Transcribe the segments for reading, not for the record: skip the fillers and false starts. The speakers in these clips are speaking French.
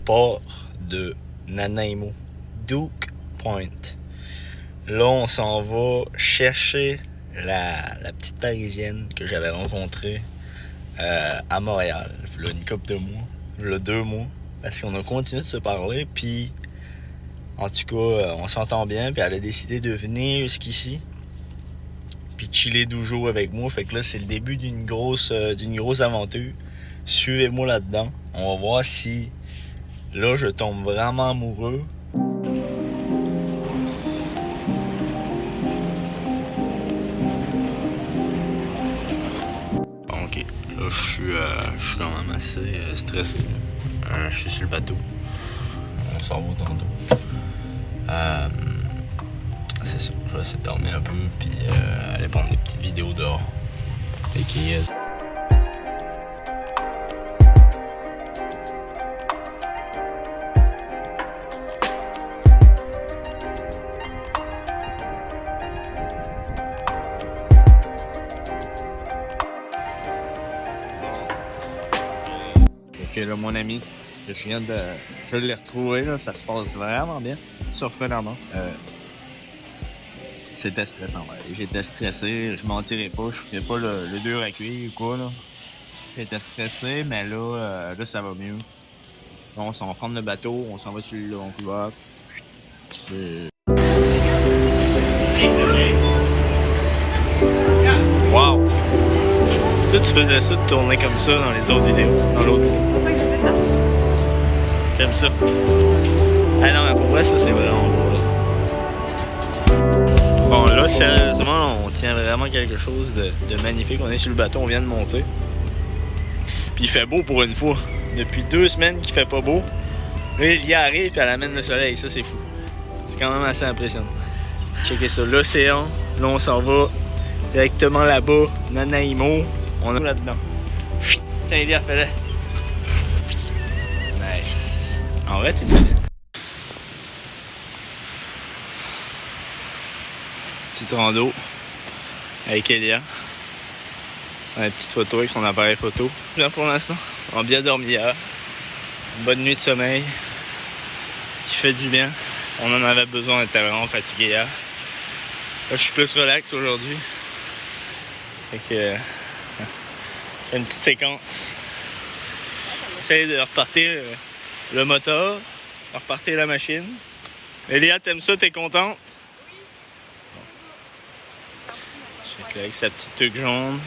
port de Nanaimo, Duke Point. Là, on s'en va chercher la petite Parisienne que j'avais rencontrée à Montréal, il y a une couple de mois, il y a 2 mois, parce qu'on a continué de se parler, puis en tout cas, on s'entend bien, puis elle a décidé de venir jusqu'ici, puis chiller 12 jours avec moi. Fait que là, c'est le début d'une grosse aventure. Suivez-moi là-dedans. On va voir si là, je tombe vraiment amoureux. Ok, là, je suis quand même assez stressé. Je suis sur le bateau. On s'en va tantôt. C'est ça, je vais essayer de dormir un peu, puis aller prendre des petites vidéos dehors. Fait que, Ok, là, mon ami, je l'ai retrouvé, là, ça se passe vraiment bien, surprenamment. C'était stressant, ouais. J'étais stressé, je mentirais pas, je ferais pas le dur à cuire ou quoi, là. J'étais stressé, mais là, ça va mieux. Là, on s'en va prendre le bateau, on s'en va sur le Vancouver. C'est... Wow! Ça, tu faisais ça de tourner comme ça dans les autres vidéos, dans l'autre vidéo. C'est pour ça que j'ai fait ça. J'aime ça. Ah non, mais pour vrai, ça, c'est vraiment beau, là. Bon, là, sérieusement, on tient vraiment quelque chose de magnifique. On est sur le bateau, on vient de monter. Puis il fait beau pour une fois. Depuis 2 semaines qu'il fait pas beau. Là, il y arrive, puis elle amène le soleil. Ça, c'est fou. C'est quand même assez impressionnant. Checkez ça, l'océan. Là, on s'en va directement là-bas, Nanaimo. On est là-dedans. Tiens, Elia, fais-le. Nice. En vrai, tu le fais. Petite rando avec Elia. Une petite photo avec son appareil photo. Là pour l'instant, on a bien dormi hier. Une bonne nuit de sommeil qui fait du bien. On en avait besoin, on était vraiment fatigué hier. Là, je suis plus relax aujourd'hui. Fait que j'ai une petite séquence. J'essaie de repartir le moteur, de repartir la machine. Elia, t'aimes ça? T'es contente? Oui. Avec sa petite tuque jaune.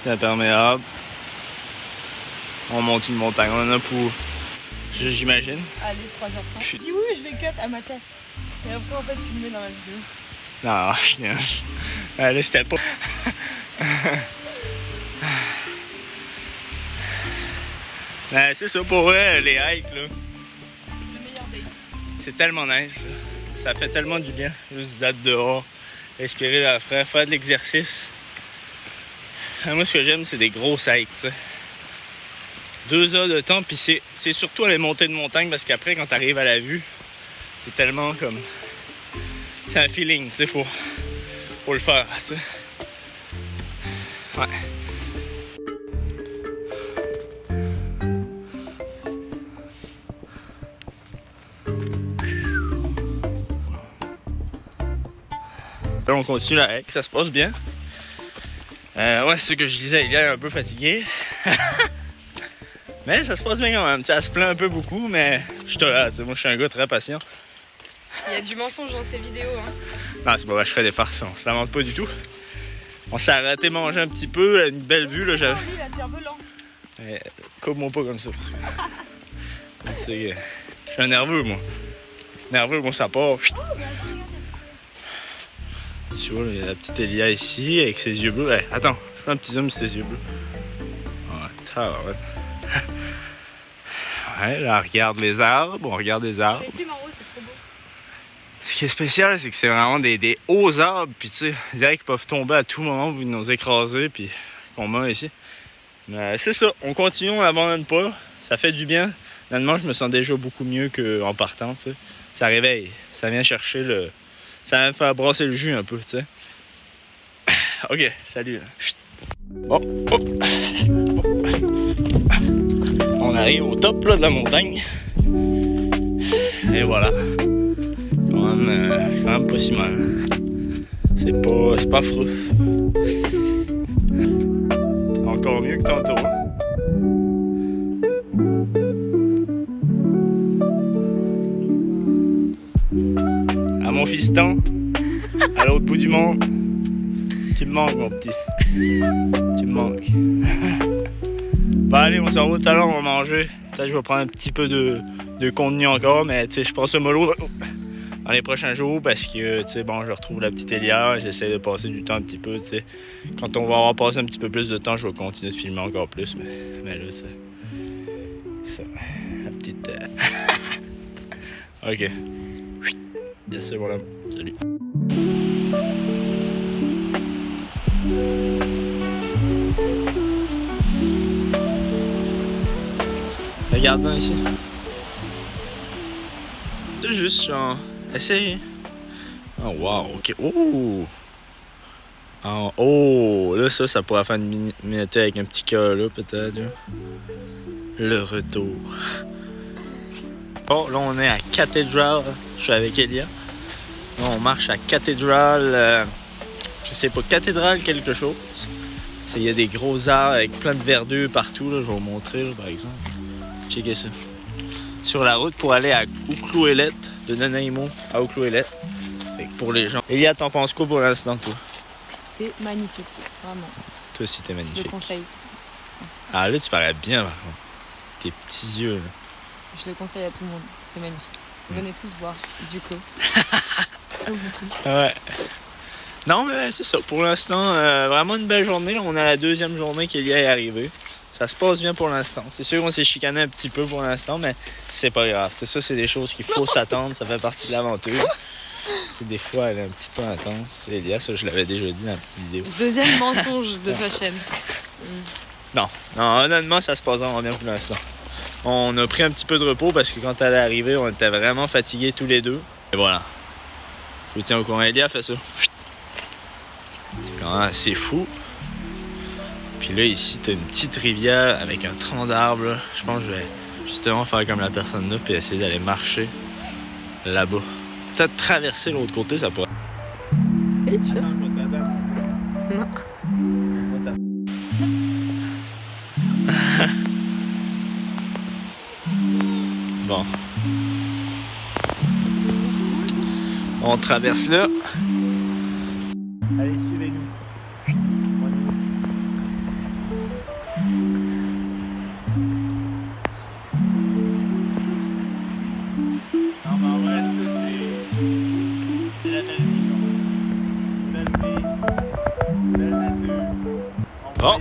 Petit imperméable. On monte une montagne. On en a pour, j'imagine. Allez, 3h30. Je dis oui, je vais cut à Mathias. Et après, en fait, tu me mets dans la vidéo. Non, je niaise. Là, c'était pas... c'est ça pour vrai, les hikes, là. Le meilleur date. C'est tellement nice, là. Ça fait tellement du bien. Juste d'être dehors, respirer l'air frais, faire de l'exercice. Moi, ce que j'aime, c'est des gros hikes, tu sais. 2 heures de temps, puis c'est surtout les montées de montagne, parce qu'après, quand t'arrives à la vue, c'est tellement comme... C'est un feeling, tu sais, faut le faire, tu sais. Ouais. Là, on continue la hike, ça se passe bien. Ouais, c'est ce que je disais, il est un peu fatigué. Mais ça se passe bien quand même. Ça se plaint un peu beaucoup, mais je te là, moi je suis un gars très patient. Il y a du mensonge dans ces vidéos, hein. Non, c'est pas vrai, je fais des farces, on se lamente pas du tout. On s'est arrêté manger un petit peu, une belle vue là, j'avais. Lui, là, t'es un peu lent. Coupe-moi pas comme ça. Je suis un nerveux, moi. Nerveux, moi ça part. Tu vois, il y a la petite Elia ici avec ses yeux bleus. Hey, attends, je fais un petit zoom sur ses yeux bleus. Oh, ouais. Ouais, là, on regarde les arbres, on regarde les arbres. Les plumes en haut, c'est trop beau. Ce qui est spécial, c'est que c'est vraiment des hauts arbres, puis tu sais, je dirais qu'ils peuvent tomber à tout moment, vous nous écraser, puis qu'on meurt ici. Mais c'est ça, on continue, on n'abandonne pas, ça fait du bien. Honnêtement, je me sens déjà beaucoup mieux qu'en partant, tu sais. Ça réveille, ça vient chercher le... Ça vient faire brasser le jus un peu, tu sais. Ok, salut. Oh, oh. On arrive au top là, de la montagne. Et voilà. Quand même pas si mal. C'est pas affreux. C'est encore mieux que tantôt. À mon fiston, à l'autre bout du monde. Tu me manques, mon petit. Tu me manques. Bah allez, on s'en va tout à l'heure, on va manger. Peut-être je vais prendre un petit peu de contenu encore, mais tu sais, je passe mollo dans les prochains jours parce que, tu sais, bon, je retrouve la petite Elia, j'essaie de passer du temps un petit peu, tu sais. Quand on va avoir passé un petit peu plus de temps, je vais continuer de filmer encore plus, mais là, ça, la petite... Ok. Yes, c'est voilà. Salut. Regarde ici. C'est juste genre. Essaye. Oh wow, ok. Oh! Oh! Là, ça pourrait faire une minute avec un petit cœur là, peut-être. Le retour. Bon, là, on est à Cathedral. Je suis avec Elia. Là, on marche à Cathedral. Je sais pas, Cathédrale quelque chose. Il y a des gros arbres avec plein de verdure partout. Là, je vais vous montrer, là, par exemple. Checkez ça. Sur la route pour aller à Ouklouelet, de Nanaimo à Ouklouelet. Pour les gens. Elia, t'en penses quoi pour l'instant, toi? C'est magnifique, vraiment. Toi aussi, t'es magnifique. Je le conseille. Merci. Ah, là, tu parais bien, par contre. Tes petits yeux, là. Je le conseille à tout le monde, c'est magnifique. Venez tous voir Duclos. Aussi. Ouais. Non, mais c'est ça. Pour l'instant, vraiment une belle journée. On a la deuxième journée qu'Elia est arrivée. Ça se passe bien pour l'instant. C'est sûr qu'on s'est chicané un petit peu pour l'instant, mais c'est pas grave. C'est ça, c'est des choses qu'il faut s'attendre. Ça fait partie de l'aventure. Des fois, elle est un petit peu intense. Elia, ça, je l'avais déjà dit dans la petite vidéo. Deuxième mensonge de sa chaîne. Non, honnêtement, ça se passe vraiment bien pour l'instant. On a pris un petit peu de repos parce que quand elle est arrivée, on était vraiment fatigués tous les deux. Et voilà. Je vous tiens au courant. Elia fait ça. C'est quand même assez fou. Puis là, ici, t'as une petite rivière avec un tronc d'arbres. Je pense que je vais justement faire comme la personne là puis essayer d'aller marcher là-bas. Peut-être traverser l'autre côté, ça pourrait. Et tu Non. Bon. On traverse là. Allez, suivez-nous. Non, mais en vrai, ça, c'est la belle vie. Belle nature. Bon.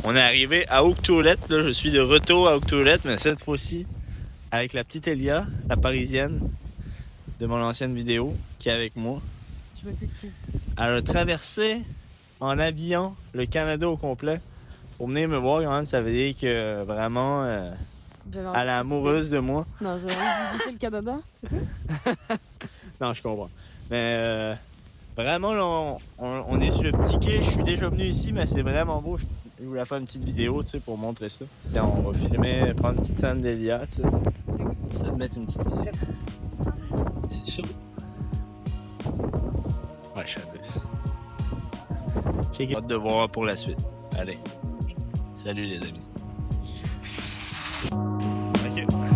On est arrivé à Ouklouelet. Là, je suis de retour à Ouklouelet, mais cette fois-ci avec la petite Elia, la parisienne de mon ancienne vidéo, qui est avec moi. Je m'effectue. Elle a traversé en habillant le Canada au complet pour venir me voir quand même. Ça veut dire que vraiment, elle est amoureuse de moi. Non, j'avais envie de visiter le Canada, c'est tout. Non, je comprends. Mais vraiment, là, on est sur le petit quai. Je suis déjà venu ici, mais c'est vraiment beau. Je voulais faire une petite vidéo, tu sais, pour montrer ça. Et on va filmer, prendre une petite scène d'Elia, tu sais. Je vais te mettre une petite musique. C'est chaud. Ouais, je savais. J'ai hâte de voir pour la suite. Allez. Salut les amis. Ok.